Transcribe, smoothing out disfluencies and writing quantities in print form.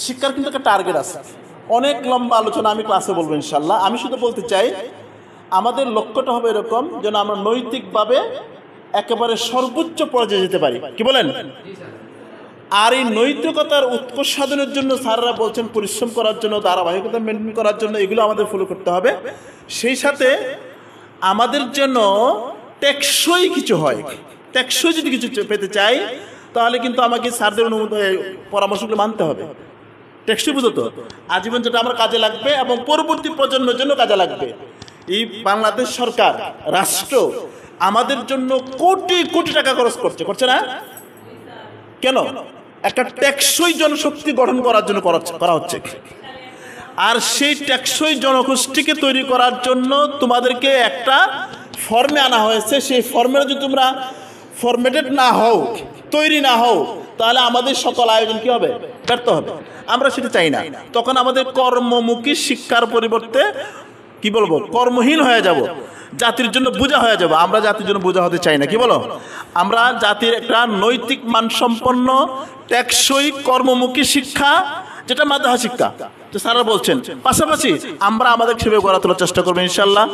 শিক্ষার কিন্তু একটা টার্গেট আছে। অনেক লম্বা আলোচনা আমি ক্লাসে বলবো ইনশাল্লাহ। আমি শুধু বলতে চাই আমাদের লক্ষ্যটা হবে এরকম যেন আমরা নৈতিকভাবে একেবারে সর্বোচ্চ পর্যায়ে যেতে পারি। কি বলেন? আর এই নৈতিকতার উৎকর্ষ সাধনের জন্য স্যাররা বলছেন পরিশ্রম করার জন্য, ধারাবাহিকতা মেনটেন করার জন্য, এগুলো আমাদের ফলো করতে হবে। সেই সাথে আমাদের জন্য টেকসই কিছু হয়, টেকসই যদি কিছু পেতে চাই তাহলে কিন্তু আমাকে স্যারদের পরামর্শগুলো মানতে হবে। টেকসই বুঝো তো, আজীবন যেটা আমার কাজে লাগবে এবং পরবর্তী প্রজন্মের জন্য কাজে লাগবে। এই বাংলাদেশ সরকার, রাষ্ট্র আমাদের জন্য কোটি কোটি টাকা খরচ করছে না? কেন? একটা টেকসই জনশক্তি গঠন করার জন্য করা হচ্ছে। আর সেই টেকসই জনগোষ্ঠীকে তৈরি করার জন্য তোমাদেরকে একটা ফর্মে আনা হয়েছে। সেই ফর্মে যদি তোমরা ফরম্যাটেড না হও, তৈরি না হও, তাহলে আমাদের সকল আয়োজন কি হবে? ব্যর্থ হবে। আমরা সেটা চাই না। তখন আমাদের কর্মমুখী শিক্ষার পরিবর্তে কি বলবো, কর্মহীন হয়ে যাব, জাতির জন্য বোঝা হয়ে যাব। আমরা জাতির জন্য বোঝা হতে চাই না। কি বলো? আমরা জাতির একটা নৈতিক মানসম্পন্ন টেকসই কর্মমুখী শিক্ষা, যেটা মাদ্রাসা শিক্ষা, তো স্যাররা বলছেন, পাশাপাশি আমরা আমাদের সেভাবে গড়ে তোলার চেষ্টা করবো ইনশাল্লাহ।